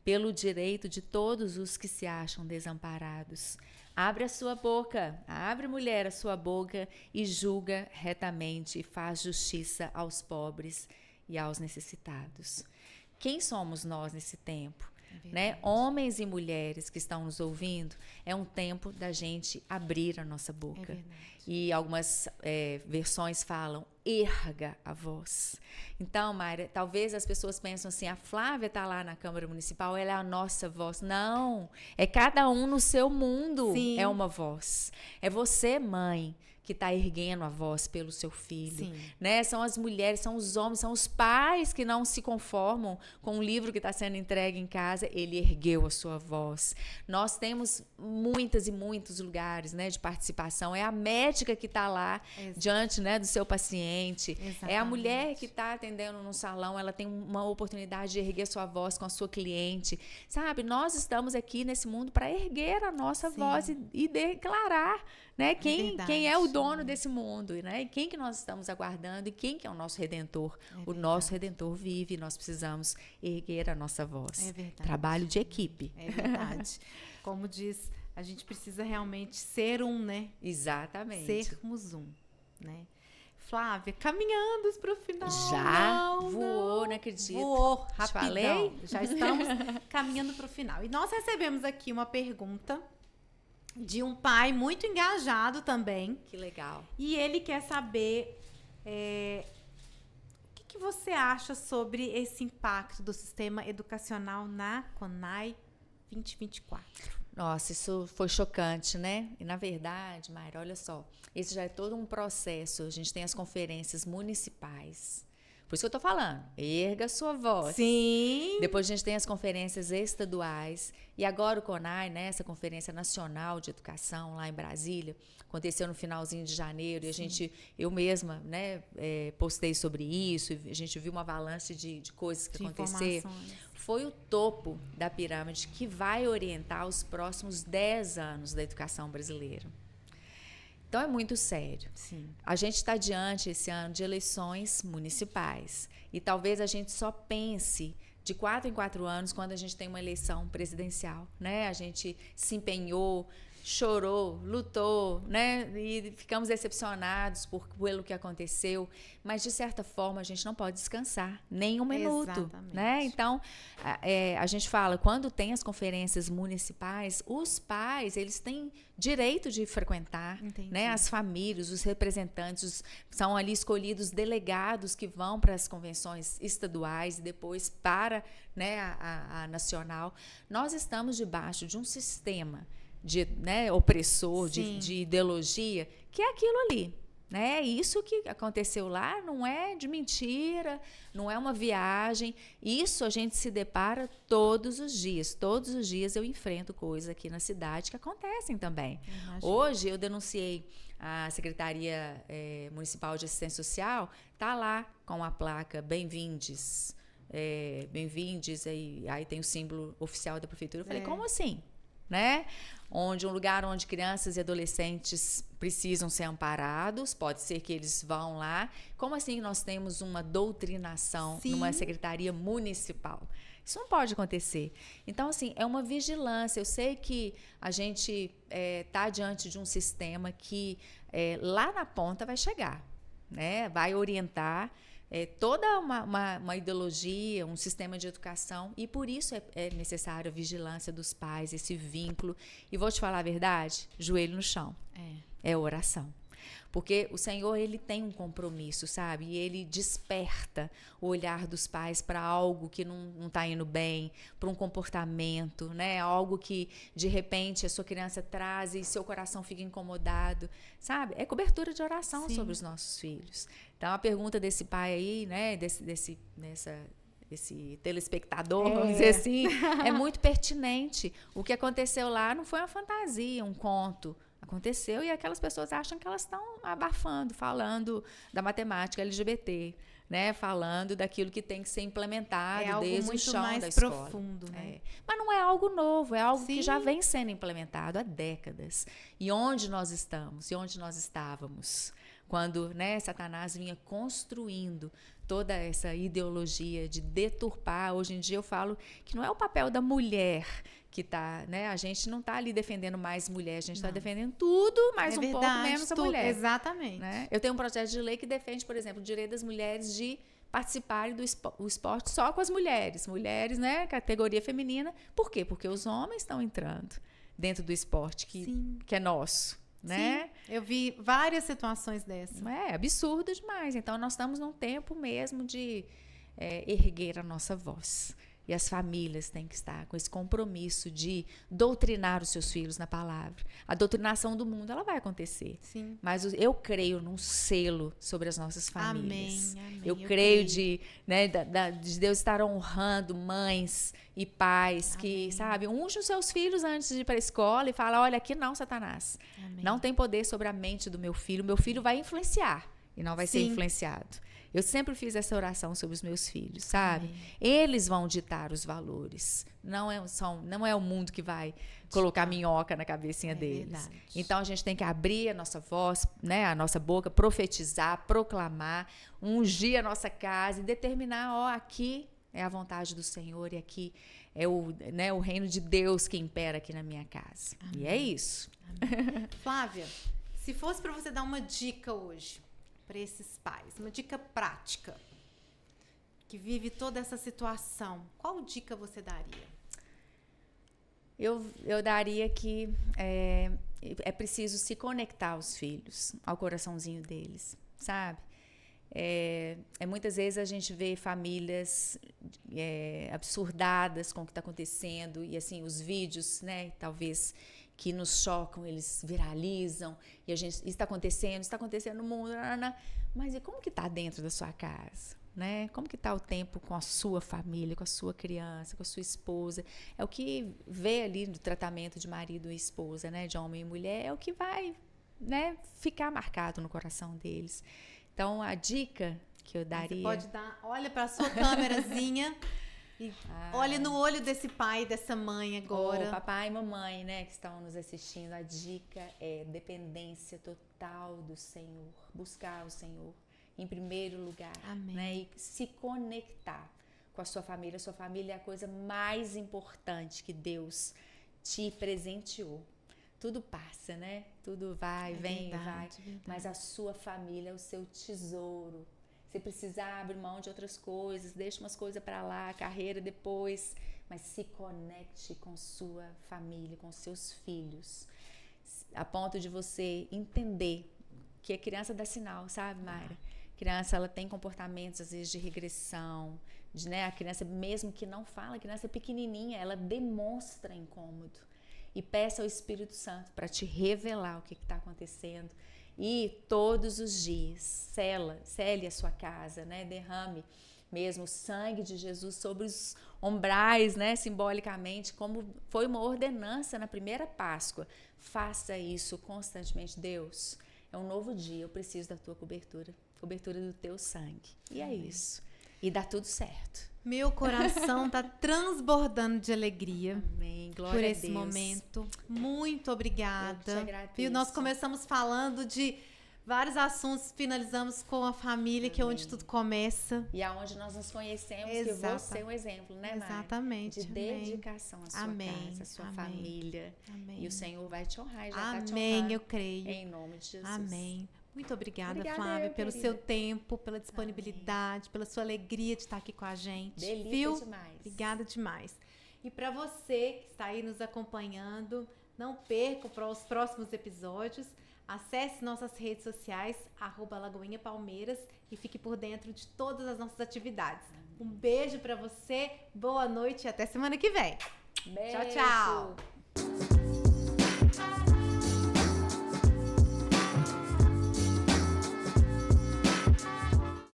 pelo direito de todos os que se acham desamparados. Abre a sua boca, abre, mulher, a sua boca e julga retamente e faz justiça aos pobres e aos necessitados. Quem somos nós nesse tempo? Né? Homens e mulheres que estão nos ouvindo, é um tempo da gente abrir a nossa boca. E algumas versões falam, erga a voz. Então, Mayra, talvez as pessoas pensam assim, a Flávia está lá na Câmara Municipal, ela é a nossa voz. Não, é cada um no seu mundo. Sim. É uma voz. É você, mãe, que está erguendo a voz pelo seu filho. Sim. Né? São as mulheres, são os homens, são os pais que não se conformam com o livro que está sendo entregue em casa. Ele ergueu a sua voz. Nós temos muitas e muitos lugares, né, de participação. É a médica que está lá diante, né, do seu paciente. Exatamente. É a mulher que está atendendo no salão. Ela tem uma oportunidade de erguer a sua voz com a sua cliente. Sabe, nós estamos aqui nesse mundo para erguer a nossa voz e declarar, né, quem é o dono desse mundo, né? E quem que nós estamos aguardando e quem que é o nosso Redentor. O nosso Redentor vive e nós precisamos erguer a nossa voz. É verdade. Trabalho de equipe. É verdade. Como diz, a gente precisa realmente ser um, né? Exatamente. Sermos um, né? Flávia, caminhando para o final. Já voou, não acredito. Voou, rapidão. Falei? Já estamos caminhando para o final. E nós recebemos aqui uma pergunta de um pai muito engajado também. Que legal. E ele quer saber o que você acha sobre esse impacto do sistema educacional na CONAI 2024. Nossa, isso foi chocante, né? E, na verdade, Mayra, olha só, esse já é todo um processo. A gente tem as conferências municipais. Por isso que eu tô falando, erga a sua voz. Sim. Depois a gente tem as conferências estaduais. E agora o CONAI, né, essa Conferência Nacional de Educação, lá em Brasília, aconteceu no finalzinho de janeiro. E eu mesma, né, postei sobre isso. A gente viu uma avalanche de coisas que aconteceram. Foi o topo da pirâmide que vai orientar os próximos 10 anos da educação brasileira. Então, é muito sério. Sim. A gente está diante, esse ano, de eleições municipais. E talvez a gente só pense de 4 em 4 anos quando a gente tem uma eleição presidencial, né? A gente se empenhou, chorou, lutou, né? E ficamos decepcionados pelo que aconteceu, mas de certa forma a gente não pode descansar nem um minuto, Exatamente. né? Então a gente fala, quando tem as conferências municipais, os pais eles têm direito de frequentar, né? As famílias, os representantes, são ali escolhidos delegados que vão para as convenções estaduais e depois para, né, a nacional. Nós estamos debaixo de um sistema de, né, opressor, de ideologia, que é aquilo ali. Né? Isso que aconteceu lá não é de mentira, não é uma viagem. Isso a gente se depara todos os dias. Todos os dias eu enfrento coisas aqui na cidade que acontecem também. Hoje eu denunciei a Secretaria Municipal de Assistência Social, está lá com a placa Bem-vindes, Bem-vindes, aí tem o símbolo oficial da prefeitura. Eu falei, como assim? Né? Um lugar onde crianças e adolescentes precisam ser amparados, pode ser que eles vão lá. Como assim nós temos uma doutrinação numa secretaria municipal? Isso não pode acontecer. Então, assim, é uma vigilância. Eu sei que a gente está diante de um sistema que lá na ponta vai chegar, né? Vai orientar toda uma ideologia, um sistema de educação, e por isso é necessário a vigilância dos pais, esse vínculo. E vou te falar a verdade, joelho no chão. É oração. Porque o Senhor, ele tem um compromisso, sabe? E ele desperta o olhar dos pais para algo que não está indo bem, para um comportamento, né? Algo que, de repente, a sua criança traz e seu coração fica incomodado, sabe? É cobertura de oração sobre os nossos filhos. Então, a pergunta desse pai aí, né? Desse telespectador, vamos dizer assim, é muito pertinente. O que aconteceu lá não foi uma fantasia, um conto. Aconteceu e aquelas pessoas acham que elas estão abafando, falando da matemática LGBT, né? Falando daquilo que tem que ser implementado desde o chão da escola. É algo muito mais profundo, né? Mas não é algo novo, é algo que já vem sendo implementado há décadas. E onde nós estamos? E onde nós estávamos? Quando, né, Satanás vinha construindo toda essa ideologia de deturpar. Hoje em dia eu falo que não é o papel da mulher que está, né? A gente não está ali defendendo mais mulher, a gente está defendendo tudo, mais pouco menos a mulher. Exatamente. Né? Eu tenho um projeto de lei que defende, por exemplo, o direito das mulheres de participarem do esporte só com as mulheres. Mulheres, né? Categoria feminina. Por quê? Porque os homens estão entrando dentro do esporte que é nosso. Né? Sim, eu vi várias situações dessas. É absurdo demais. Então, nós estamos num tempo mesmo de erguer a nossa voz. E as famílias têm que estar com esse compromisso de doutrinar os seus filhos na palavra. A doutrinação do mundo, ela vai acontecer. Sim. Mas eu creio num selo sobre as nossas famílias. Amém. Eu creio de Deus estar honrando mães e pais que, sabe, unge os seus filhos antes de ir para a escola e fala, olha, aqui não, Satanás. Amém. Não tem poder sobre a mente do meu filho. Meu filho vai influenciar e não vai ser influenciado. Eu sempre fiz essa oração sobre os meus filhos, sabe? Amém. Eles vão ditar os valores. Não é o mundo que vai colocar minhoca na cabecinha deles. Verdade. Então, a gente tem que abrir a nossa voz, né, a nossa boca, profetizar, proclamar, ungir a nossa casa e determinar, aqui é a vontade do Senhor e aqui é o reino de Deus que impera aqui na minha casa. Amém. E é isso. Flávia, se fosse para você dar uma dica hoje para esses pais, uma dica prática que vive toda essa situação, qual dica você daria? Eu daria que é preciso se conectar aos filhos, ao coraçãozinho deles, sabe? Muitas vezes a gente vê famílias absurdadas com o que está acontecendo e assim os vídeos, né, talvez que nos chocam, eles viralizam e a gente está acontecendo no mundo, mas e como que está dentro da sua casa, né? Como que está o tempo com a sua família, com a sua criança, com a sua esposa? É o que vê ali no tratamento de marido e esposa, né, de homem e mulher, é o que vai, né, ficar marcado no coração deles. Então a dica que eu daria, você pode dar, olha para a sua câmerazinha Olhe no olho desse pai e dessa mãe agora. Papai e mamãe, né, que estão nos assistindo, a dica é dependência total do Senhor. Buscar o Senhor em primeiro lugar. Amém. Né, e se conectar com a sua família. A sua família é a coisa mais importante que Deus te presenteou. Tudo passa, né? Tudo vai, vem, vai. Mas a sua família é o seu tesouro. Se precisar, abre mão de outras coisas, deixa umas coisas para lá, carreira depois, mas se conecte com sua família, com seus filhos, a ponto de você entender que a criança dá sinal, sabe, Mayra? A criança, ela tem comportamentos, às vezes, de regressão, né? A criança, mesmo que não fala, a criança pequenininha, ela demonstra incômodo. E peça ao Espírito Santo para te revelar o que está acontecendo. E todos os dias, cele a sua casa, né? Derrame mesmo o sangue de Jesus sobre os umbrais, né? Simbolicamente, como foi uma ordenança na primeira Páscoa. Faça isso constantemente. Deus, é um novo dia, eu preciso da tua cobertura do teu sangue. E é isso. E dá tudo certo. Meu coração tá transbordando de alegria. Amém. Glória por a esse Deus. momento. Muito obrigada. Eu te agradeço. Viu? Nós começamos falando de vários assuntos, finalizamos com a família, que é onde tudo começa. E aonde nós nos conhecemos, Exato. que eu vou ser um exemplo, né, Mari? Exatamente. De dedicação à sua casa, à sua família. Amém. E o Senhor vai te honrar, já Amém, está te honrando. eu creio. Em nome de Jesus. Amém. Muito obrigada, Obrigada, Flávia, pelo querida. seu tempo, pela disponibilidade, pela sua alegria de estar aqui com a gente. Delícia viu? demais. Obrigada demais. E para você que está aí nos acompanhando, não perca para os próximos episódios. Acesse nossas redes sociais, @Lagoinha Palmeiras, e fique por dentro de todas as nossas atividades. Um beijo para você, boa noite e até semana que vem. Beijo. Tchau, tchau.